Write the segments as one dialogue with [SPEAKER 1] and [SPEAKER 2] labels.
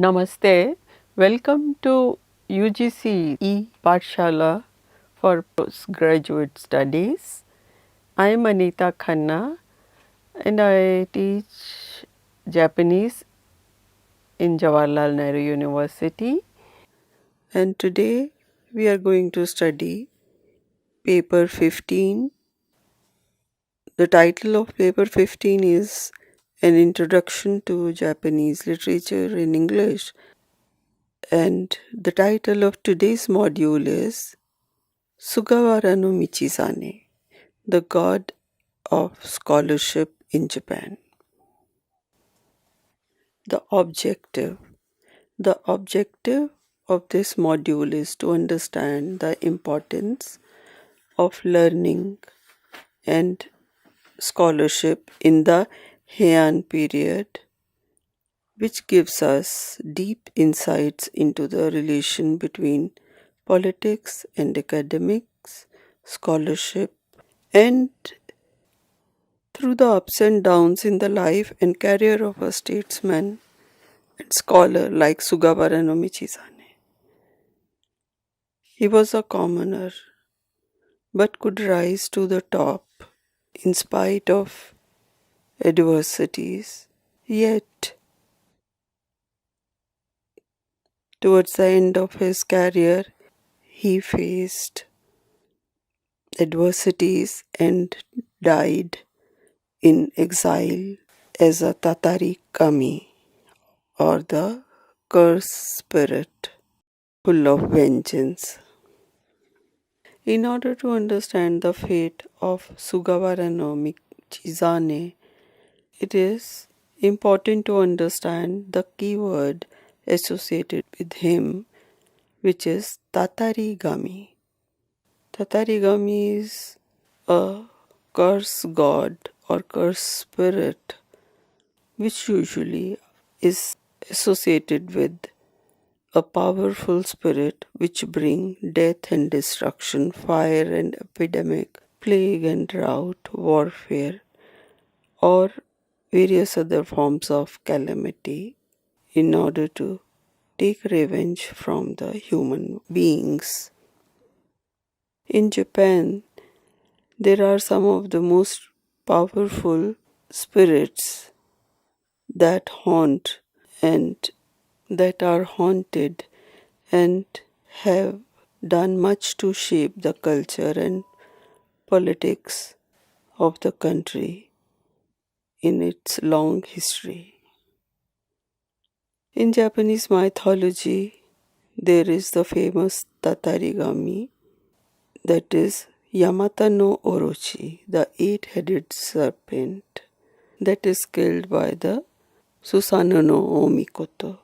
[SPEAKER 1] Namaste. Welcome to UGC Pathshala for Postgraduate Studies. I am Anita Khanna and I teach Japanese in Jawaharlal Nehru University. And today we are going to study paper 15. The title of paper 15 is An Introduction to Japanese Literature in English. And the title of today's module is Sugawara no Michizane, the God of Scholarship in Japan. The objective. The objective of this module is to understand the importance of learning and scholarship in the Heian period, which gives us deep insights into the relation between politics and academics, scholarship, and through the ups and downs in the life and career of a statesman and scholar like Sugawara no Michizane. He was a commoner, but could rise to the top in spite of adversities. Yet, towards the end of his career, he faced adversities and died in exile as a Tatarigami, or the cursed spirit, full of vengeance. In order to understand the fate of Sugawara no Michizane, it is important to understand the key word associated with him, which is Tatarigami. Tatarigami is a curse god or curse spirit, which usually is associated with a powerful spirit which bring death and destruction, fire and epidemic, plague and drought, warfare, or various other forms of calamity in order to take revenge from the human beings. In Japan, there are some of the most powerful spirits that haunt and that are haunted and have done much to shape the culture and politics of the country in its long history. In Japanese mythology, there is the famous Tatarigami, that is Yamata no Orochi, the eight-headed serpent that is killed by the Susanoo no Omikoto,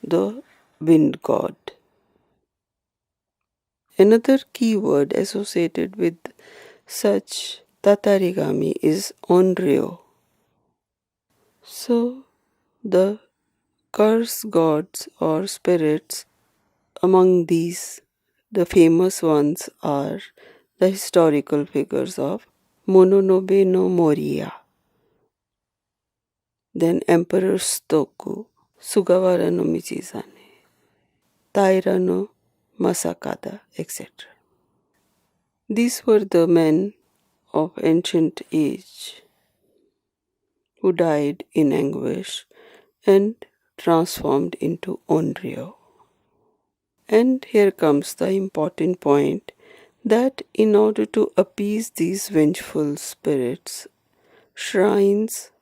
[SPEAKER 1] the wind god. Another key word associated with such Tatarigami is Onryo. So, the curse gods or spirits, among these, the famous ones are the historical figures of Mononobe no Moriya, then Emperor Stoku, Sugawara no Michizane, Taira no Masakada, etc. These were the men of ancient age who died in anguish and transformed into Onryo. And here comes the important point that in order to appease these vengeful spirits, shrines,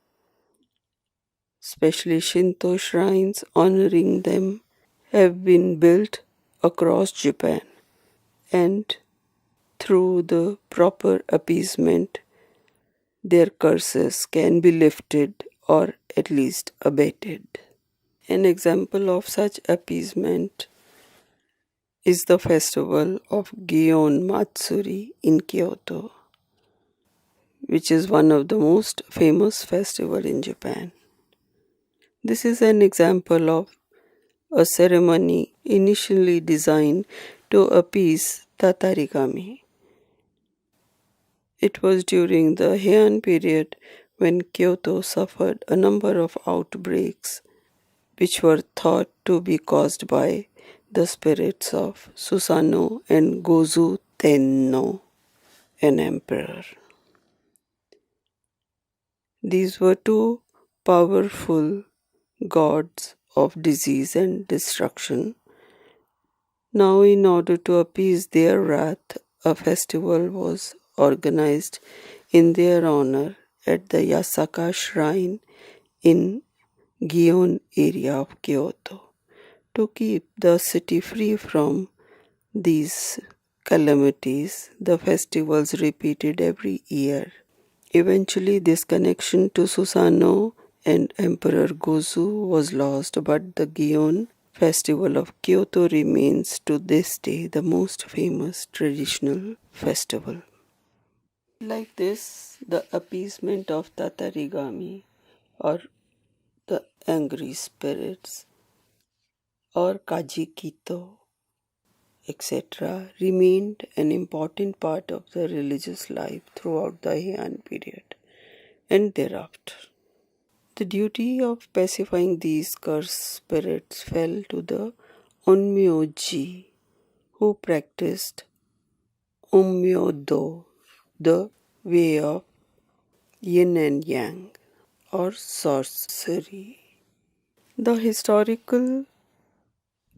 [SPEAKER 1] especially Shinto shrines honoring them, have been built across Japan, and through the proper appeasement, their curses can be lifted or at least abated. An example of such appeasement is the festival of Gion Matsuri in Kyoto, which is one of the most famous festivals in Japan. This is an example of a ceremony initially designed to appease Tatarigami. It was during the Heian period when Kyoto suffered a number of outbreaks which were thought to be caused by the spirits of Susanoo and Gozu Tenno, an emperor. These were two powerful gods of disease and destruction. Now, in order to appease their wrath, a festival was organized in their honor at the Yasaka shrine in Gion area of Kyoto. To keep the city free from these calamities, the festivals repeated every year. Eventually, this connection to Susanoo and Emperor Gozu was lost, but the Gion festival of Kyoto remains to this day the most famous traditional festival. Like this, the appeasement of Tatarigami, or the angry spirits, or Kajikito, etc., remained an important part of the religious life throughout the Heian period and thereafter. The duty of pacifying these cursed spirits fell to the onmyoji, who practiced onmyodo, the way of yin and yang, or sorcery. The historical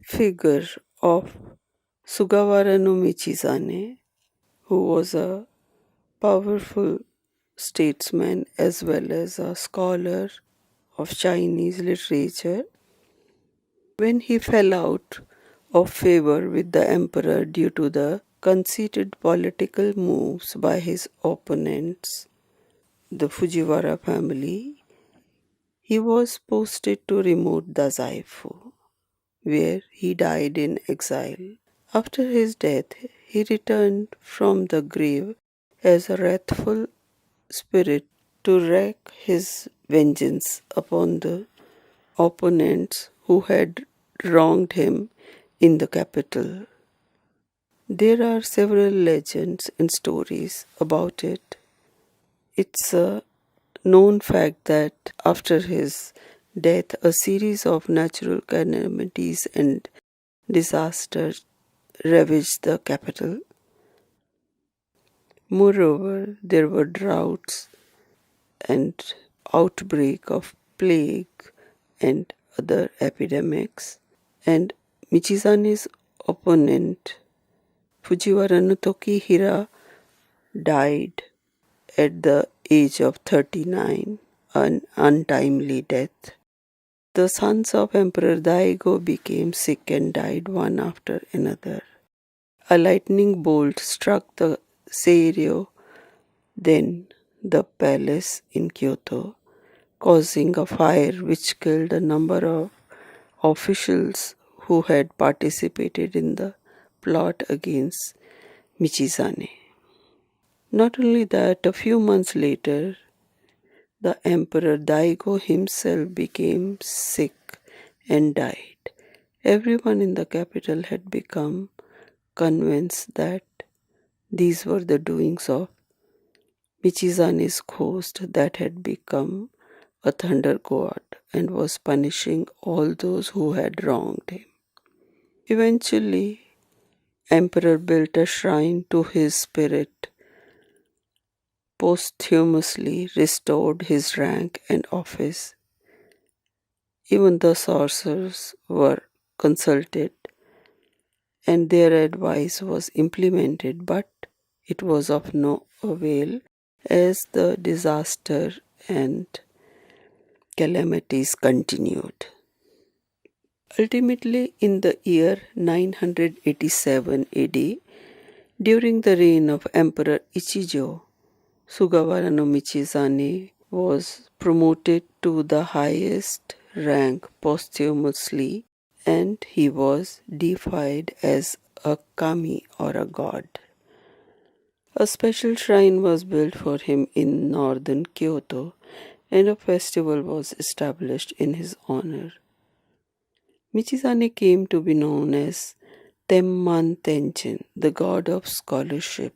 [SPEAKER 1] figure of Sugawara no Michizane, who was a powerful statesman as well as a scholar of Chinese literature, when he fell out of favor with the emperor due to the conceited political moves by his opponents, the Fujiwara family, he was posted to remote Dazaifu, where he died in exile. After his death, he returned from the grave as a wrathful spirit to wreak his vengeance upon the opponents who had wronged him in the capital. There are several legends and stories about it. It's a known fact that after his death, a series of natural calamities and disasters ravaged the capital. Moreover, there were droughts and outbreak of plague and other epidemics. And Michizane's opponent, Fujiwara no Tokihira, died at the age of 39, an untimely death. The sons of Emperor Daigo became sick and died one after another. A lightning bolt struck the Seiryō, then the palace in Kyoto, causing a fire which killed a number of officials who had participated in the plot against Michizane. Not only that, a few months later, the Emperor Daigo himself became sick and died. Everyone in the capital had become convinced that these were the doings of Michizane's ghost that had become a thunder god and was punishing all those who had wronged him. Eventually, Emperor built a shrine to his spirit, posthumously restored his rank and office. Even the sorcerers were consulted and their advice was implemented, but it was of no avail as the disaster and calamities continued. Ultimately, in the year 987 AD, during the reign of Emperor Ichijo, Sugawara no Michizane was promoted to the highest rank posthumously, and he was deified as a kami or a god. A special shrine was built for him in northern Kyoto, and a festival was established in his honor. Michizane came to be known as Temman Tenjin, the god of scholarship,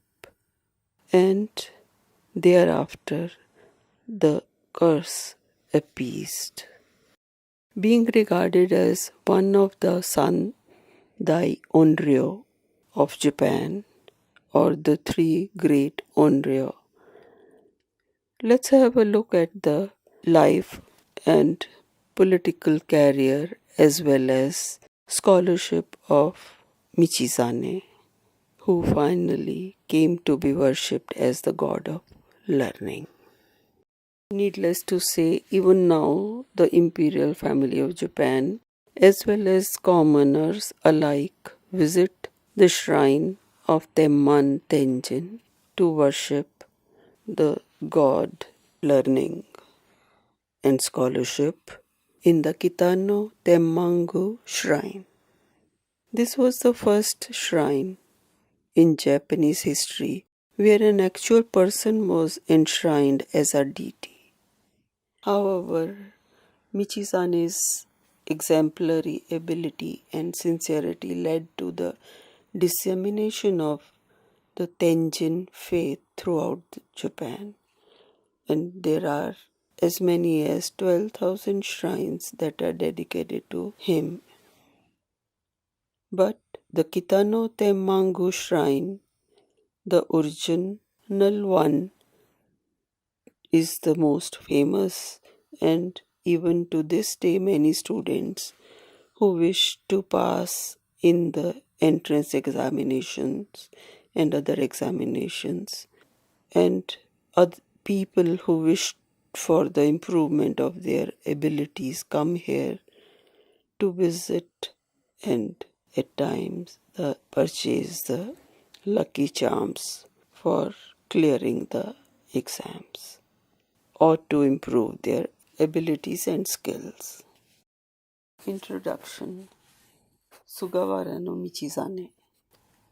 [SPEAKER 1] and thereafter the curse appeased. being regarded as one of the Sandai Onryo of Japan, or the three great Onryo. Let's have a look at the life and political career as well as scholarship of Michizane, who finally came to be worshipped as the god of learning. Needless to say, even now, the imperial family of Japan, as well as commoners alike, visit the shrine of Temman Tenjin to worship the god learning and scholarship in the Kitano Demangu shrine. This was the first shrine in Japanese history where an actual person was enshrined as a deity. However, Michizane's exemplary ability and sincerity led to the dissemination of the Tenjin faith throughout Japan, and there are as many as 12,000 shrines that are dedicated to him. But the Kitano Temmangu shrine, the original one, is the most famous, and even to this day many students who wish to pass in the entrance examinations and other examinations, and other people who wish for the improvement of their abilities come here to visit and at times purchase the lucky charms for clearing the exams or to improve their abilities and skills. Introduction. Sugawara no Michizane.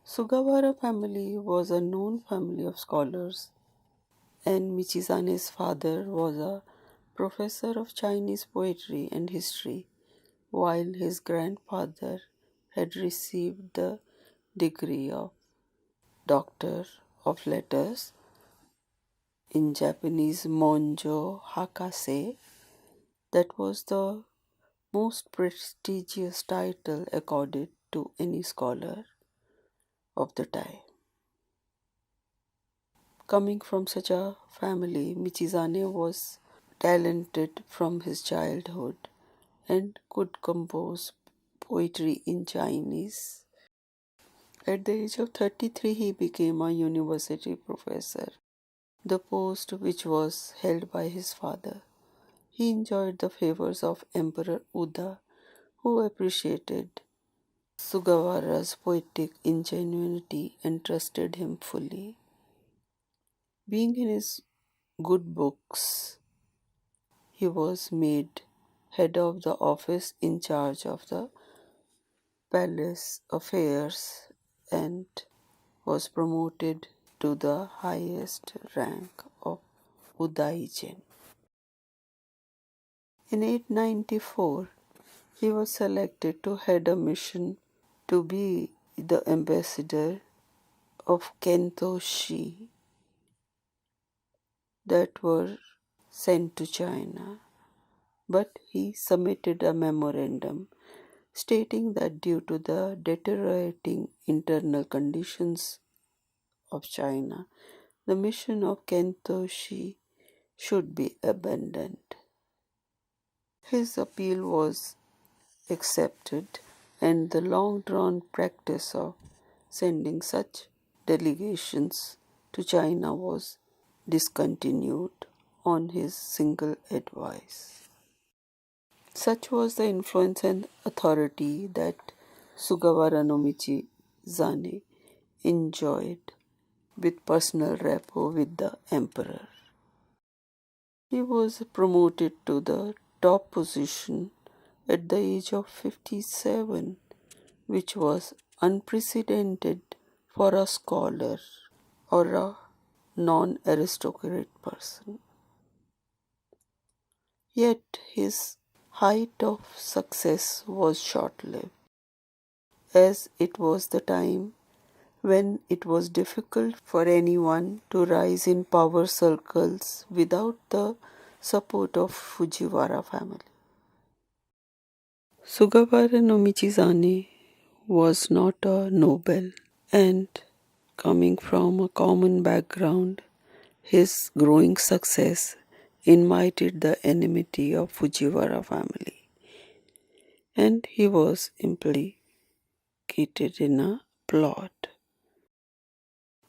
[SPEAKER 1] Sugawara family was a known family of scholars, and Michizane's father was a professor of Chinese poetry and history, while his grandfather had received the degree of Doctor of Letters, in Japanese Monjo Hakase. That was the most prestigious title accorded to any scholar of the time. Coming from such a family, Michizane was talented from his childhood and could compose poetry in Chinese. At the age of 33, he became a university professor, the post which was held by his father. He enjoyed the favors of Emperor Uda, who appreciated Sugawara's poetic ingenuity and trusted him fully. Being in his good books, he was made head of the office in charge of the palace affairs and was promoted to the highest rank of Udaijin. In 894, he was selected to head a mission to be the ambassador of Kentoshi that were sent to China, but he submitted a memorandum stating that due to the deteriorating internal conditions of China, the mission of Kentoshi should be abandoned. His appeal was accepted, and the long drawn practice of sending such delegations to China was discontinued on his single advice. Such was the influence and authority that Sugawara no Michizane enjoyed with personal rapport with the emperor. He was promoted to the top position at the age of 57, which was unprecedented for a scholar or a non-aristocratic person. Yet his height of success was short-lived, as it was the time when it was difficult for anyone to rise in power circles without the support of Fujiwara family. Sugawara no Michizane was not a noble, and coming from a common background, his growing success invited the enmity of Fujiwara family, and he was implicated in a plot.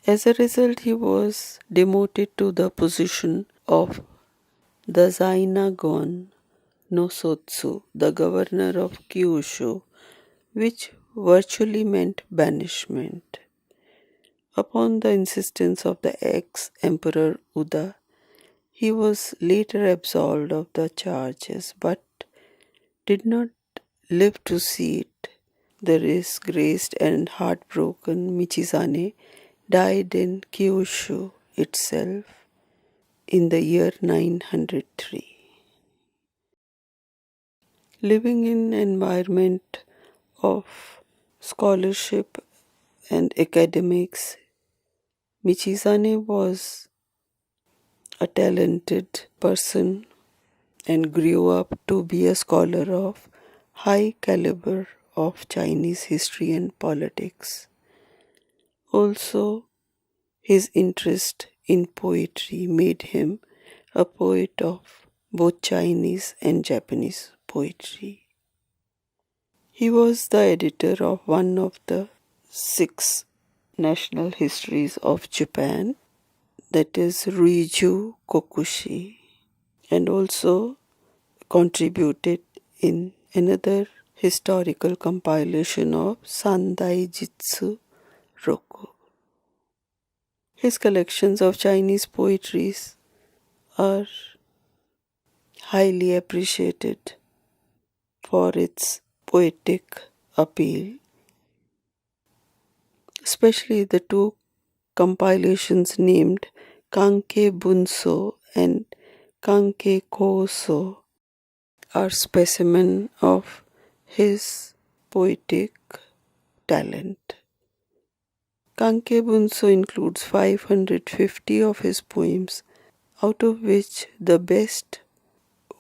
[SPEAKER 1] As a result, he was demoted to the position of the Zainagon no Sotsu, the governor of Kyushu, which virtually meant banishment. Upon the insistence of the ex-emperor Uda, he was later absolved of the charges but did not live to see it. The disgraced and heartbroken Michizane died in Kyushu itself in the year 903. Living in an environment of scholarship and academics, Michizane was a talented person and grew up to be a scholar of high caliber of Chinese history and politics. Also, his interest in poetry made him a poet of both Chinese and Japanese poetry. He was the editor of one of the 6 national histories of Japan, that is Ruiju Kokushi, and also contributed in another historical compilation of Sandai Jitsu Roku. His collections of Chinese poetries are highly appreciated for its poetic appeal, especially the 2 compilations named Kanke Bunso and Kanke Koso are specimen of his poetic talent. Kanke Bunso includes 550 of his poems, out of which the best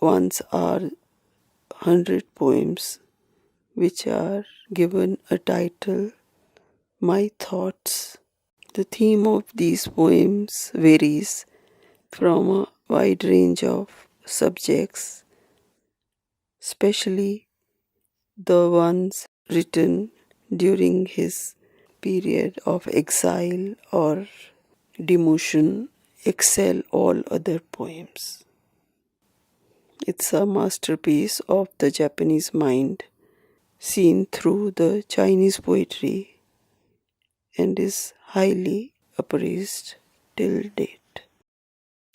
[SPEAKER 1] ones are 100 poems, which are given a title, My Thoughts. The theme of these poems varies from a wide range of subjects, especially the ones written during his period of exile or demotion excel all other poems. It's a masterpiece of the Japanese mind seen through the Chinese poetry and is highly appraised till date.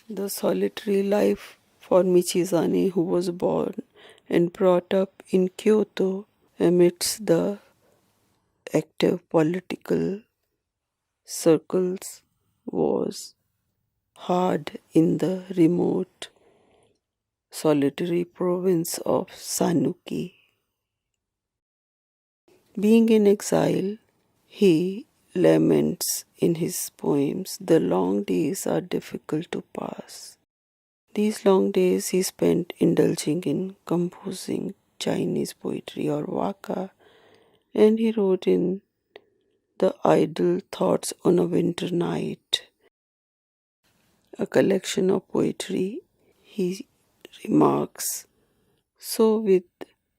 [SPEAKER 1] The solitary life for Michizane, who was born and brought up in Kyoto amidst the active political circles, was hard in the remote solitary province of Sanuki. Being in exile, he laments in his poems, the long days are difficult to pass. These long days he spent indulging in composing Chinese poetry or waka, and he wrote in The Idle Thoughts on a Winter Night, a collection of poetry. He remarks, So with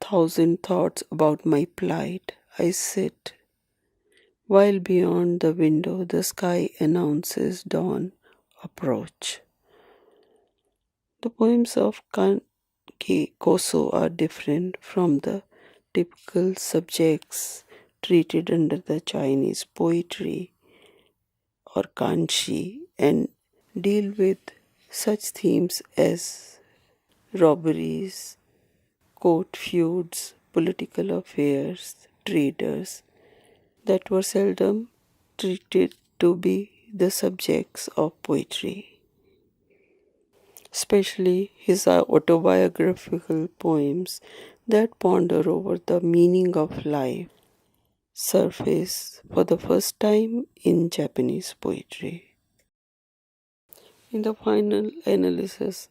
[SPEAKER 1] 1,000 thoughts about my plight, I sit, while beyond the window the sky announces dawn approach. The poems of Kanki Koso are different from the typical subjects treated under the Chinese poetry or kanshi and deal with such themes as robberies, court feuds, political affairs, traders, that were seldom treated to be the subjects of poetry. Especially his autobiographical poems that ponder over the meaning of life surface for the first time in Japanese poetry. In the final analysis,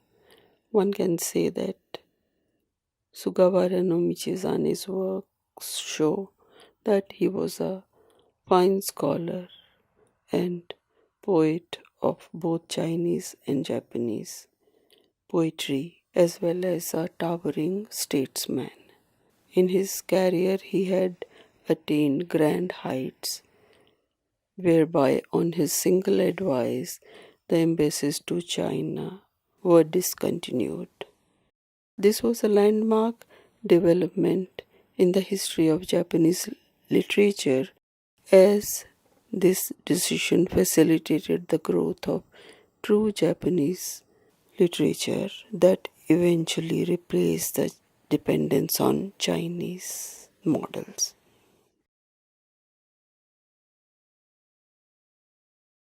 [SPEAKER 1] one can say that Sugawara no Michizane's works show that he was a fine scholar and poet of both Chinese and Japanese poetry, as well as a towering statesman. In his career, he had attained grand heights, whereby, on his single advice, the embassies to China were discontinued. This was a landmark development in the history of Japanese literature, as this decision facilitated the growth of true Japanese literature that eventually replaced the dependence on Chinese models.